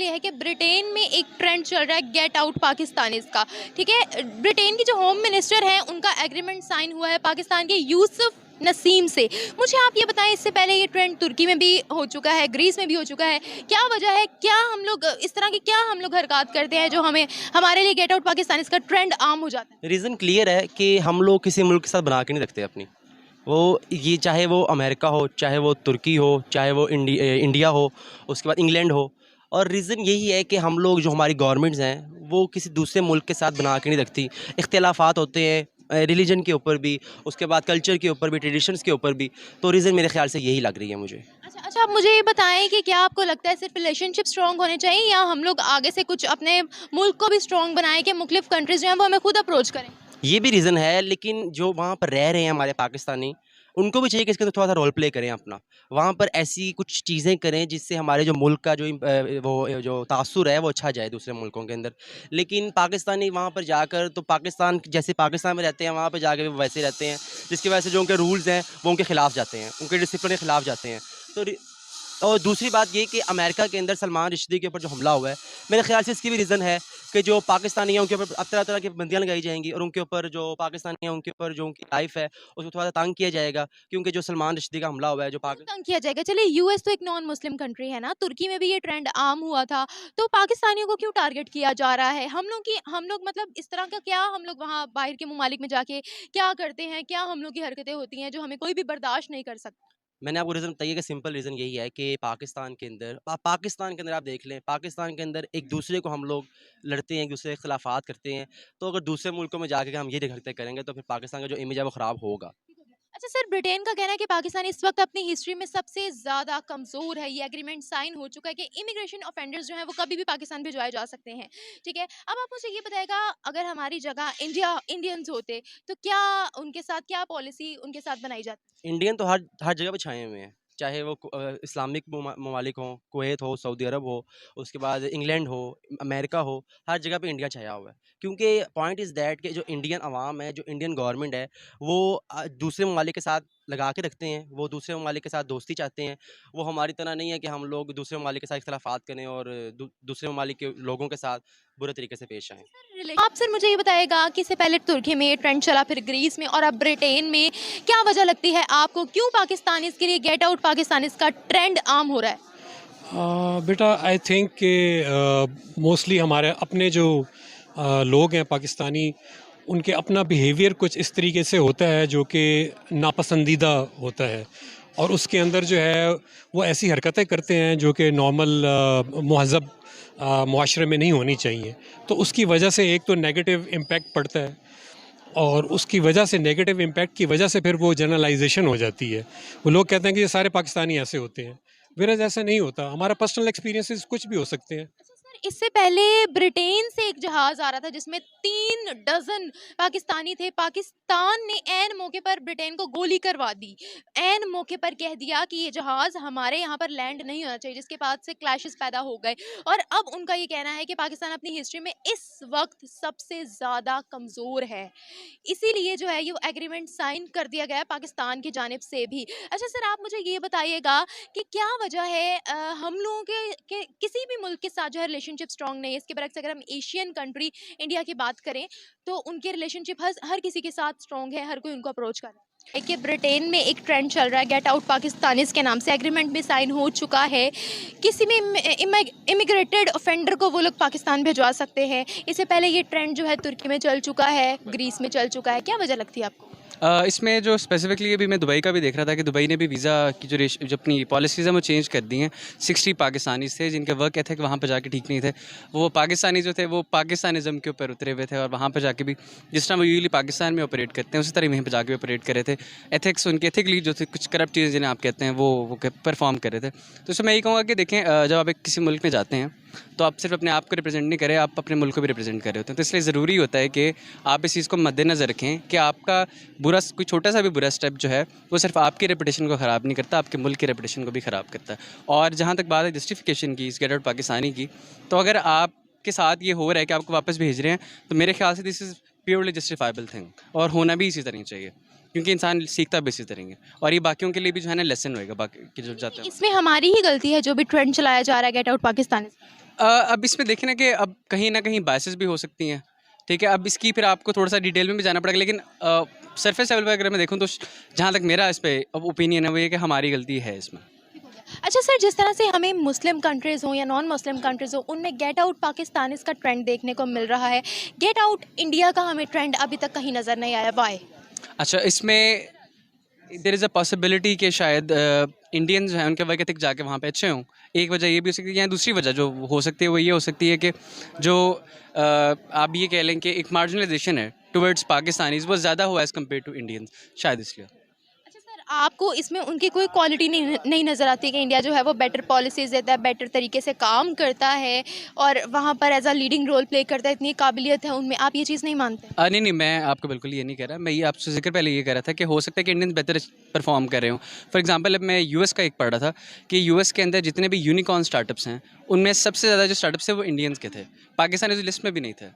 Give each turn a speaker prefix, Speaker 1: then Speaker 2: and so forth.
Speaker 1: ये है कि ब्रिटेन में एक ट्रेंड चल रहा है गेट आउट पाकिस्तानीज़ का। ठीक है, ब्रिटेन की जो होम मिनिस्टर हैं उनका एग्रीमेंट साइन हुआ है पाकिस्तान के यूसुफ नसीम से। मुझे आप ये बताएं, इससे पहले ये ट्रेंड तुर्की में भी हो चुका है, ग्रीस में भी हो चुका है, क्या वजह है? क्या हम लोग इस तरह की क्या हम लोग हरकत करते हैं जो हमें हमारे लिए गेट आउट पाकिस्तानीज़ का ट्रेंड आम हो जाता है?
Speaker 2: रीज़न क्लियर है कि हम लोग किसी मुल्क के साथ बना के नहीं रखते अपनी। वो ये चाहे वो अमेरिका हो, चाहे वो तुर्की हो, चाहे वो इंडिया हो, उसके बाद इंग्लैंड हो। और रीज़न यही है कि हम लोग जो हमारी गवर्नमेंट्स हैं वो किसी दूसरे मुल्क के साथ बना के नहीं रखती। इख्तिलाफ़ात होते हैं रिलीजन के ऊपर भी, उसके बाद कल्चर के ऊपर भी, ट्रेडिशंस के ऊपर भी। तो रीज़न मेरे ख्याल से यही लग रही है मुझे।
Speaker 1: अच्छा अच्छा, आप मुझे ये बताएं कि क्या आपको लगता है सिर्फ रिलेशनशिप स्ट्रॉन्ग होने चाहिए या हम लोग आगे से कुछ अपने मुल्क को भी स्ट्रॉन्ग बनाएं कि मुख्तलिफ कंट्रीज जो हैं वो हमें खुद अप्रोच करें?
Speaker 2: ये भी रीज़न है, लेकिन जो वहाँ पर रह रहे हैं हमारे पाकिस्तानी, उनको भी चाहिए कि इसके अंदर थोड़ा-सा रोल प्ले करें अपना। वहाँ पर ऐसी कुछ चीज़ें करें जिससे हमारे जो मुल्क का वो जो तासुर है वो अच्छा जाए दूसरे मुल्कों के अंदर। लेकिन पाकिस्तानी वहाँ पर जाकर तो पाकिस्तान जैसे पाकिस्तान में रहते हैं वहाँ पे जाके भी वो वैसे रहते हैं, जिसकी वजह से जो उनके रूल्स हैं वो उनके खिलाफ जाते हैं, उनके डिसिप्लिन के खिलाफ जाते हैं। तो रि और दूसरी बात ये कि अमेरिका के अंदर सलमान रुश्दी के ऊपर जो हमला हुआ है, मेरे ख़्याल से इसकी भी रीज़न है कि जो पाकिस्तानी हैं उनके ऊपर अब तरह-तरह की पाबंदियाँ लगाई जाएँगी और उनके ऊपर जो पाकिस्तानी हैं उनके ऊपर जो उनकी लाइफ़ है उसको थोड़ा-सा तंग किया जाएगा, क्योंकि जो सलमान रुश्दी का हमला हुआ है जो
Speaker 1: क्यों तंग किया जाएगा? चलिए, यूएस तो एक नॉन मुस्लिम कंट्री है ना, तुर्की में भी ये ट्रेंड आम हुआ था, तो पाकिस्तानियों को क्यों टारगेट किया जा रहा है? हम लोग मतलब इस तरह का क्या हम लोग वहाँ बाहर के ममालिक में जाके क्या करते हैं? क्या हम लोग की हरकतें होती हैं जो हमें कोई भी बर्दाश्त नहीं कर सकता?
Speaker 2: मैंने आपको रीज़न बताइए कि सिंपल रीज़न यही है कि पाकिस्तान के अंदर आप देख लें, पाकिस्तान के अंदर एक-दूसरे को हम लोग लड़ते हैं, एक-दूसरे के खिलाफ़ात करते हैं। तो अगर दूसरे मुल्कों में जाके हम ये हरकतें करेंगे तो फिर पाकिस्तान का जो इमेज है वो ख़राब होगा।
Speaker 1: अच्छा सर, ब्रिटेन का कहना है कि पाकिस्तान इस वक्त अपनी हिस्ट्री में सबसे ज़्यादा कमज़ोर है। ये एग्रीमेंट साइन हो चुका है कि इमिग्रेशन ऑफेंडर्स जो हैं वो कभी भी पाकिस्तान भिजवाए जा सकते हैं। ठीक है, अब आप मुझे ये बताएगा, अगर हमारी जगह इंडियंस होते तो क्या उनके साथ क्या पॉलिसी उनके साथ बनाई जाती?
Speaker 2: इंडियन तो हर हर जगह पे छाए हुए हैं। चाहे वो इस्लामिक ममालिक हों, कुवैत हो, सऊदी अरब हो, उसके बाद इंग्लैंड हो, अमेरिका हो, हर जगह पे इंडिया छाया हुआ है। क्योंकि पॉइंट इज़ दैट कि जो इंडियन अवाम है, जो इंडियन गवर्नमेंट है, वो दूसरे ममालिक के साथ लगा के रखते हैं। वो दूसरे ममालिक के साथ दोस्ती चाहते हैं। वो हमारी तरह नहीं है कि हम लोग दूसरे ममालिक के साथ इख्तिलाफ़ात करें और दूसरे ममालिक के लोगों के साथ बुरे तरीके से पेश आएँ।
Speaker 1: आप सर मुझे ये बताएगा कि इससे पहले तुर्की में ये ट्रेंड चला, फिर ग्रीस में और अब ब्रिटेन में, क्या वजह लगती है आपको, क्यों पाकिस्तानीज़ के लिए गेट आउट पाकिस्तानीज़ का ट्रेंड आम हो रहा है?
Speaker 3: बेटा आई थिंक कि मोस्टली हमारे अपने जो लोग हैं पाकिस्तानी, उनके अपना बिहेवियर कुछ इस तरीके से होता है जो कि नापसंदीदा होता है, और उसके अंदर जो है वो ऐसी हरकतें करते हैं जो कि नॉर्मल महज़ब मुआशरे में नहीं होनी चाहिए। तो उसकी वजह से एक तो नेगेटिव इम्पैक्ट पड़ता है, और उसकी वजह से नेगेटिव इम्पैक्ट की वजह से फिर वो जनरलाइजेशन हो जाती है। वो लोग कहते हैं कि ये सारे पाकिस्तानी ऐसे होते हैं, वेयरएज़ ऐसा नहीं होता। हमारा पर्सनल एक्सपीरियंसेस कुछ भी हो सकते हैं।
Speaker 1: अच्छा सर, इससे पहले ब्रिटेन से एक जहाज आ रहा था जिसमें 3 डज़न पाकिस्तानी थे। पाकिस्तान ने ऐन मौके पर ब्रिटेन को गोली करवा दी। ऐन मौके पर कह दिया कि ये जहाज हमारे यहाँ पर लैंड नहीं होना चाहिए, जिसके बाद से क्लैशेस पैदा हो गए। और अब उनका ये कहना है कि पाकिस्तान अपनी हिस्ट्री में इस वक्त सबसे ज़्यादा कमज़ोर है। इसीलिए जो है ये एग्रीमेंट साइन कर दिया गया है पाकिस्तान की जानिब से भी। अच्छा सर, आप मुझे ये बताइएगा कि क्या वजह है हम लोगों के किसी भी मुल्क के साथ जो है रिलेशनशिप स्ट्रांग नहीं है? इसके बरक्स अगर हम एशियन कंट्री इंडिया की बात करें तो उनके रिलेशनशिप हर हर किसी के साथ स्ट्रांग है, हर कोई उनको अप्रोच कर रहा है। देखिए, ब्रिटेन में एक ट्रेंड चल रहा है गेट आउट पाकिस्तानीज के नाम से, एग्रीमेंट भी साइन हो चुका है। किसी भी इमिग्रेटेड ऑफेंडर को वो लोग पाकिस्तान भिजवा सकते हैं। इससे पहले ये ट्रेंड जो है तुर्की में चल चुका है, ग्रीस में चल चुका है। क्या वजह लगती है आपको?
Speaker 4: इसमें जो स्पेसिफिकली अभी मैं दुबई का भी देख रहा था कि दुबई ने भी वीज़ा की जो अपनी पॉलिसीज़ हैं वो चेंज कर दी हैं। 60 पाकिस्तानी थे जिनके वर्क एथिक वहाँ पर जाके ठीक नहीं थे। वो पाकिस्तानी जो थे वो पाकिस्तानिज़म के ऊपर उतरे हुए थे, और वहाँ पर जाके भी जिस तरह वो यूजली पाकिस्तान में ऑपरेट करते हैं उसी तरह वहीं पर जाके ऑपरेट कर रहे थे। एथिक्स उनके एथिकली जो थे, कुछ करप्ट चीज़ें जिन्हें आप कहते हैं वो परफॉर्म कर रहे थे। तो इसमें मैं यही कहूँगा कि देखें, जब आप किसी मुल्क में जाते हैं तो आप सिर्फ अपने आप को रिप्रेजेंट नहीं करें, आप अपने मुल्क को भी रिप्रेजेंट कर रहे होते हैं। तो इसलिए ज़रूरी होता है कि आप इस चीज़ को मद्देनज़र रखें कि आपका कोई छोटा सा भी बुरा स्टेप जो है वो सिर्फ आपकी रेपुटेशन को ख़राब नहीं करता, आपके मुल्क की रेपुटेशन को भी ख़राब करता है। और जहाँ तक बात है जस्टिफिकेशन की, इस गेट आउट पाकिस्तानी की, तो अगर आपके साथ ये हो रहा है कि आपको वापस भेज रहे हैं, तो मेरे ख्याल से this is purely justifiable thing, और होना भी इसी तरह चाहिए, क्योंकि इंसान सीखता भी इसी तरह है, और ये बाकियों के लिए भी जो है ना लेसन होएगा बाकी के जो जाते हैं।
Speaker 1: इसमें हमारी ही गलती है जो भी ट्रेंड चलाया जा रहा है गेट आउट पाकिस्तान?
Speaker 4: अब इसमें देखें ना कि अब कहीं ना कहीं बायसेस भी हो सकती हैं, ठीक है। अब इसकी फिर आपको थोड़ा सा डिटेल में भी जाना पड़ेगा, लेकिन सरफेस लेवल पर अगर मैं देखूँ तो जहाँ तक मेरा इस पर ओपिनियन है वो ये कि हमारी गलती है इसमें।
Speaker 1: अच्छा सर, जिस तरह से हमें मुस्लिम कंट्रीज़ हों या नॉन मुस्लिम कंट्रीज़ हों, उनमें गेट आउट पाकिस्तान का ट्रेंड देखने को मिल रहा है, गेट आउट इंडिया का हमें ट्रेंड अभी तक कहीं नज़र नहीं आया, वाई?
Speaker 4: अच्छा, इसमें देयर इज़ अ पॉसिबिलिटी कि शायद इंडियंस हैं उनके वर्क एथिक जाके वहाँ पे अच्छे हों। एक वजह ये भी हो सकती है, या दूसरी वजह जो हो सकती है वो ये हो सकती है कि जो आप ये कह लें कि एक मार्जिनलाइजेशन है टुवर्ड्स पाकिस्तानीज़ वो ज़्यादा हुआ एज़ कम्पेयर टू इंडियंस, शायद इसलिए।
Speaker 1: अच्छा सर, आपको इसमें उनकी कोई क्वालिटी नहीं नज़र आती कि इंडिया जो है वो बेटर पॉलिसीज़ देता है, बेटर तरीके से काम करता है और वहाँ पर as a leading role play करता है, इतनी काबिलियत है उनमें, आप ये चीज़ नहीं मानते?
Speaker 4: नहीं नहीं, मैं आपको बिल्कुल ये नहीं कह रहा। मैं ये आपसे ज़िक्र पहले ये कह रहा था कि हो सकता है कि इंडियंस बेहतर परफॉर्म कर रहे हों। फॉर एग्जांपल अब मैं यूएस का एक पढ़ रहा था कि यूएस के अंदर जितने भी यूनिकॉर्न स्टार्टअप्स हैं उनमें सबसे ज़्यादा जो स्टार्टअप्स थे वो इंडियंस के थे, पाकिस्तानी उस लिस्ट में भी नहीं थे।